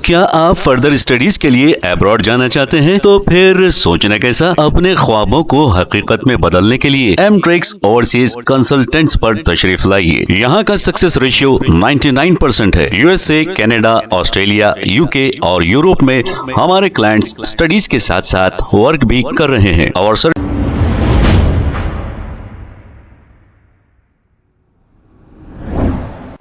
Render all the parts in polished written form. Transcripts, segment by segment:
क्या आप further studies के लिए अब्रॉड जाना चाहते हैं? तो फिर सोचना कैसा, अपने ख्वाबों को हकीकत में बदलने के लिए एमट्रिक्स ओवरसीज कंसल्टेंट्स पर तशरीफ लाइए। यहाँ का सक्सेस रेशियो 99% है। यूएसए, कनाडा, ऑस्ट्रेलिया, यूके और यूरोप में हमारे क्लाइंट्स स्टडीज के साथ साथ वर्क भी कर रहे हैं और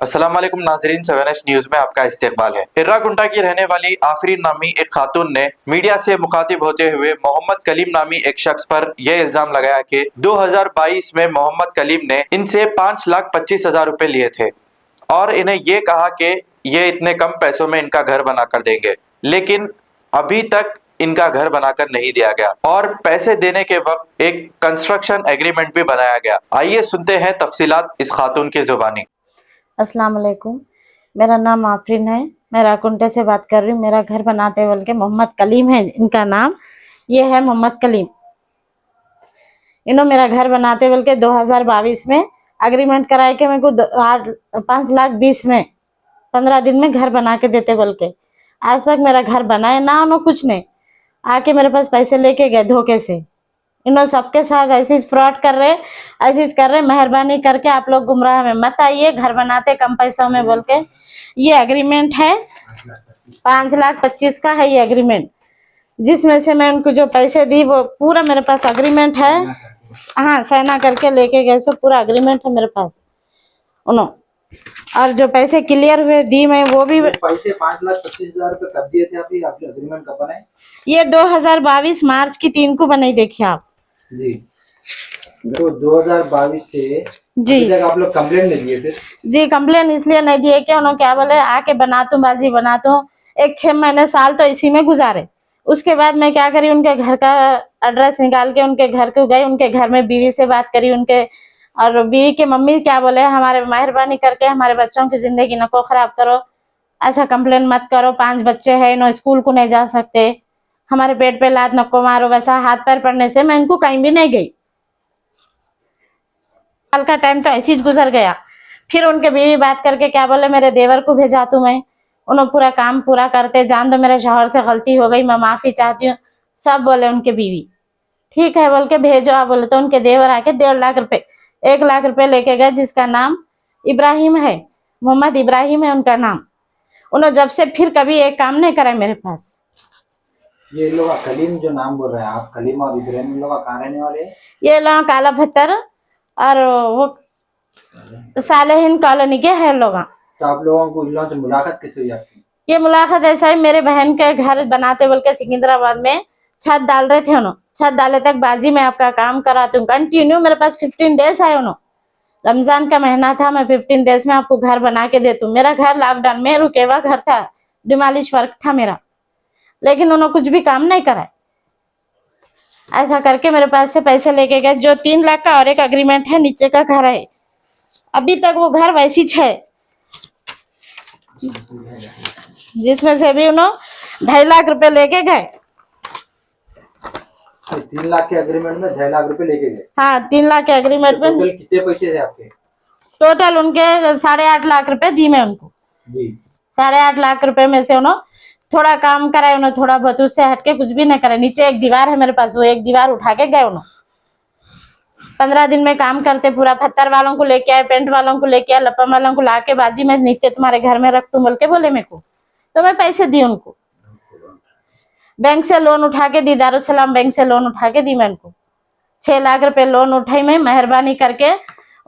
अस्सलाम वालेकुम नाज़रीन, 7H न्यूज में आपका इस्तकबाल है। इर्राकुंटा की रहने वाली आफरीन नामी एक खातून ने मीडिया से मुखातिब होते हुए मोहम्मद कलीम नामी एक शख्स पर यह इल्जाम लगाया कि 2022 में मोहम्मद कलीम ने इनसे 5,25,000 रुपए लिए थे और इन्हें ये कहा कि ये इतने कम पैसों में इनका घर बनाकर देंगे, लेकिन अभी तक इनका घर बनाकर नहीं दिया गया और पैसे देने के वक्त एक कंस्ट्रक्शन एग्रीमेंट भी बनाया गया। आइए सुनते हैं तफसीलात इस खातून की जुबानी। अस्सलाम वालेकुम, मेरा नाम आफरीन है। मैं राकुंटे से बात कर रही हूँ। मेरा घर बनाते बोल के मोहम्मद कलीम है इनका नाम। ये है मोहम्मद कलीम। इन्होंने मेरा घर बनाते बोल के 2022 में एग्रीमेंट कराए कि मेरे को 5,20,000 में 15 दिन में घर बना के देते बोल के। आज तक मेरा घर बनाए ना, उन्होंने कुछ नहीं। आके मेरे पास पैसे लेके गए धोखे से। इन्होंने सबके साथ ऐसे फ्रॉड कर रहे, ऐसे कर रहे। मेहरबानी करके आप लोग गुमराह में मत आइए, घर बनाते कम पैसों में बोल के। ये एग्रीमेंट है 5,25,000 का है ये एग्रीमेंट, जिसमें से मैं उनको जो पैसे दी वो पूरा मेरे पास एग्रीमेंट है। हाँ, साइना करके लेके गए, सो पूरा एग्रीमेंट है मेरे पास उन्होंने। और जो पैसे क्लियर हुए दी मैं वो भी पैसे 5,25,000 रुपए कब दिए थे? आपने एग्रीमेंट कब बनाए? ये 2022 मार्च की 3 को बनाई, देखिए आप जी। तो 2022 से जी अभी तक आप लोग कंप्लेंट नहीं दिए थे? जी, कंप्लेन इसलिए नहीं दिए कि उन्होंने क्या बोले, आके बना दूं बाजी बना दूं। 6 महीने साल तो इसी में गुजारे। उसके बाद मैं क्या करी, उनके घर का एड्रेस निकाल के उनके घर को गई। उनके घर में बीवी से बात करी उनके, और बीवी के मम्मी क्या बोले, हमारे मेहरबानी करके हमारे बच्चों की जिंदगी न को खराब करो, ऐसा कंप्लेन मत करो। 5 बच्चे हैं, इन्हों स्कूल को नहीं जा सकते, हमारे पेट पे लात नको मारो। वैसा हाथ पैर पड़ने से मैं इनको कहीं भी नहीं गई। साल का टाइम तो ऐसी गुजर गया। फिर उनके बीवी बात करके क्या बोले, मेरे देवर को भेजा तू। मैं उन्होंने पूरा काम पूरा करते, जान दो मेरे शौहर से गलती हो गई, मैं माफी चाहती हूँ, सब बोले उनके बीवी। ठीक है बोल के भेजो आप बोले। तो उनके देवर आके 1.5 लाख रुपए 1 लाख रुपए लेके गए, जिसका नाम इब्राहिम है, मोहम्मद इब्राहिम है उनका नाम। उन्होंने जब से फिर कभी एक काम नहीं करा मेरे पास। ये लोग कलीम जो नाम बोल रहे हैं आप, कलीम और इब्राहिम, लोग कहाँ रहने वाले हैं? ये लोग काला भत्तर और वो सालेहिन कॉलोनी के है लोग। तो आप लोगों को इन लोगों से मुलाकात कैसे हुई आपकी? ये मुलाकात ऐसा ही, मेरे बहन के घर बनाते बोल के सिकंदराबाद में छत डाल रहे थे उन्होंने। छत डाले तक बाजी मैं आपका काम कराती हूँ कंटिन्यू। मेरे पास 15 डेज है उन्होंने, रमजान का महीना था, मैं 15 डेज में आपको घर बना के देती हूँ। मेरा घर लॉकडाउन में रुके हुआ घर था, डिमालिश वर्क था मेरा, लेकिन उन्होंने कुछ भी काम नहीं करा। ऐसा करके मेरे पास से पैसे लेके गए। जो 3 लाख का और एक एग्रीमेंट है, नीचे का घर है, अभी तक वो घर वैसी है, जिसमें से भी उन्होंने 2.5 लाख रुपए लेके गए। 3 लाख के एग्रीमेंट में 2.5 लाख रुपए लेके गए? हाँ, 3 लाख के एग्रीमेंट में टोटल कितने पैसे थे आपके? टोटल उनके 8.5 लाख रुपए दी मैं उनको जी। 8.5 लाख रुपए में से उन्होंने थोड़ा काम कराए, उन्होंने थोड़ा बहुत, उससे हटके कुछ भी नहीं करे। नीचे एक दीवार है मेरे पास, वो एक दीवार उठा के गए उन्होंने। 15 दिन में काम करते, पूरा पत्थर वालों को लेके आए, पेंट वालों को लेके आए, लपम वालों को लाके बाजी में नीचे तुम्हारे घर में रख तुम बोल के बोले मेरे को। तो मैं पैसे दी उनको, बैंक से लोन उठा के दी, दारुसलाम बैंक से लोन उठा के दी मैं उनको। 6 लाख रुपए लोन उठाई मैं, मेहरबानी करके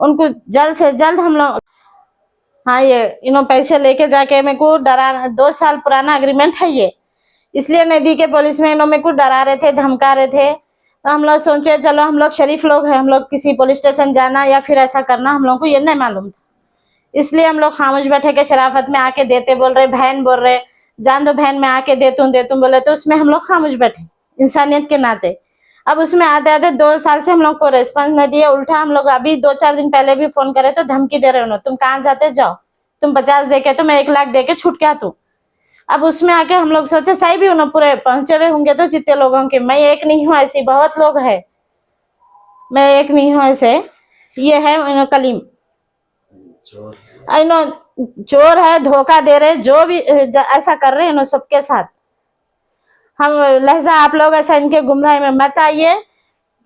उनको जल्द से जल्द हम लोग। हाँ, ये इन्होंने पैसे लेके जाके मेरे को डरा, 2 साल पुराना एग्रीमेंट है ये, इसलिए नहीं दी के पुलिस में इन्होंने मेरे को डरा रहे थे, धमका रहे थे। तो हम लोग सोचे चलो हम लोग शरीफ लोग हैं, हम लोग किसी पुलिस स्टेशन जाना या फिर ऐसा करना हम लोग को ये नहीं मालूम था, इसलिए हम लोग खामोश बैठे के शराफत में आके देते बोल रहे, बहन बोल रहे जान दो बहन, मैं आके देतूँ बोले, तो उसमें हम लोग खामोश बैठे इंसानियत के नाते। अब उसमें आते आते 2 साल से हम लोग को रेस्पॉन्स नहीं दिया, उल्टा हम लोग अभी 2-4 दिन पहले भी फोन करे तो धमकी दे रहे हो, तुम कहाँ जाते जाओ, तुम 50 देके तो मैं 1 लाख देके छूट क्या तू। अब उसमें आके हम लोग सोचे सही भी उन्होंने पूरे पहुंचे हुए होंगे तो जितने लोगों के, मैं एक नहीं हूँ, ऐसी बहुत लोग है, मैं एक नहीं हूँ ऐसे। ये है कलीम। आई नो चोर है, धोखा दे रहे, जो भी ऐसा कर रहे हैं ना सबके साथ। हम लहजा आप लोग ऐसा इनके गुमराही में मत आइए।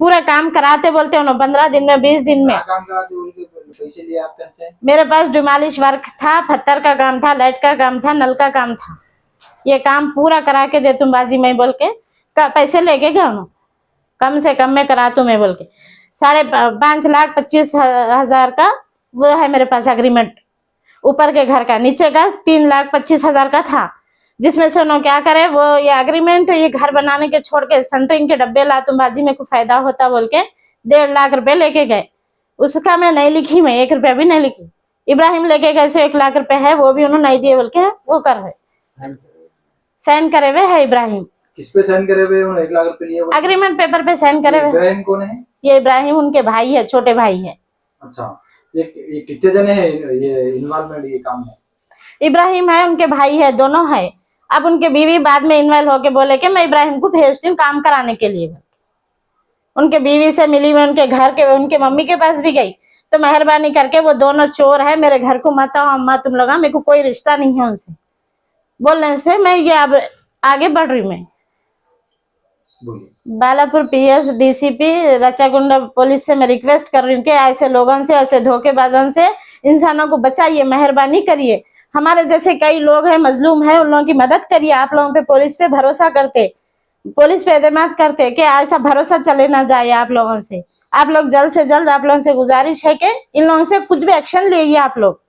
पूरा काम कराते बोलते हो ना 15 दिन में 20 दिन में। काम कराते उनके पैसे लिए आपके से? मेरे पास डिमालिश वर्क था, पत्थर का काम था, लाइट का काम था, नल का काम था। ये काम पूरा करा के दे तुम बाजी में बोल के पैसे लेके गए ना, कम से कम में करा तू मैं बोल के 5,25,000 का वो है मेरे पास एग्रीमेंट। ऊपर के घर का, नीचे का 3,25,000 का था, जिसमें से उन्होंने क्या करे वो ये एग्रीमेंट ये घर बनाने के छोड़ के सेंटरिंग के डब्बे ला तुम बाजी में कुछ फायदा होता बोल के 1.5 लाख रुपए लेके गए। उसका मैं नहीं लिखी, मैं 1 रुपया भी नहीं लिखी। इब्राहिम लेके गए सो 1 लाख रुपए है, वो भी उन्होंने नहीं दिए बोल के वो कर रहे साइन करे हुए है। इब्राहिम किस पे साइन करे हुए? 1 लाख रुपए लिए? एग्रीमेंट पेपर पे साइन करे हुए। इब्राहिम कौन है? ये इब्राहिम उनके भाई है, छोटे भाई है। अच्छा, ये कितने जने हैं ये इन्वॉल्वमेंट ये काम में? इब्राहिम है, उनके भाई है, दोनों है। अब उनके बीवी बाद में इन्वॉल्व होके बोले कि मैं इब्राहिम को भेजती हूँ काम कराने के लिए। उनके बीवी से मिली, मैं उनके घर के उनके मम्मी के पास भी गई, तो मेहरबानी करके वो दोनों चोर है, मेरे घर को मत आओ अम्मा तुम लोग, मेरे को कोई रिश्ता नहीं है उनसे बोलने से मैं ये अब आगे बढ़ रही। मैं बालापुर PS DCP रचागुंडा पुलिस से मैं रिक्वेस्ट कर रही हूँ कि ऐसे लोगों से, ऐसे धोखेबाजों से इंसानों को बचाइए, मेहरबानी करिए। हमारे जैसे कई लोग हैं मजलूम है, उन लोगों की मदद करिए। आप लोगों पे पुलिस पे भरोसा करते, पुलिस पे एतमाद करते कि ऐसा भरोसा चले ना जाए आप लोगों से। आप लोग जल्द से जल्द, आप लोगों से गुजारिश है कि इन लोगों से कुछ भी एक्शन लीजिए आप लोग।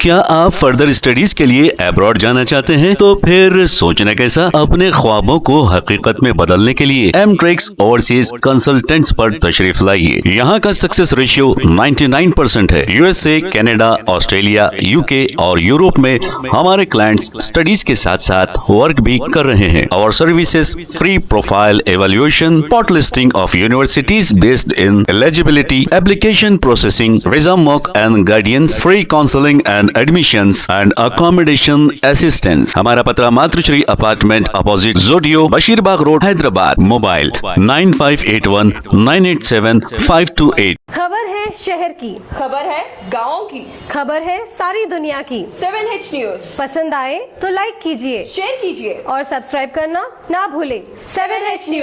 क्या आप फर्दर स्टडीज के लिए अब्रॉड जाना चाहते हैं? तो फिर सोचना कैसा, अपने ख्वाबों को हकीकत में बदलने के लिए एमट्रिक्स ओवरसीज कंसल्टेंट्स पर तशरीफ लाइए। यहाँ का सक्सेस रेशियो 99% है। USA, कनाडा, ऑस्ट्रेलिया, UK और यूरोप में हमारे क्लाइंट्स स्टडीज के साथ साथ वर्क भी कर रहे हैं। और services free profile evaluation, spot listing of universities based in eligibility, application processing, visa mock and guidance, free counselling and admissions and accommodation assistance. हमारा पता मातृश्री अपार्टमेंट अपोजिट जोडियो, बशीरबाग रोड, हैदराबाद। मोबाइल 9581987528। खबर है शहर की, खबर है गाँव की, खबर है सारी दुनिया की। 7H न्यूज पसंद आए तो लाइक कीजिए, शेयर कीजिए और सब्सक्राइब करना ना भूलें। 7H news.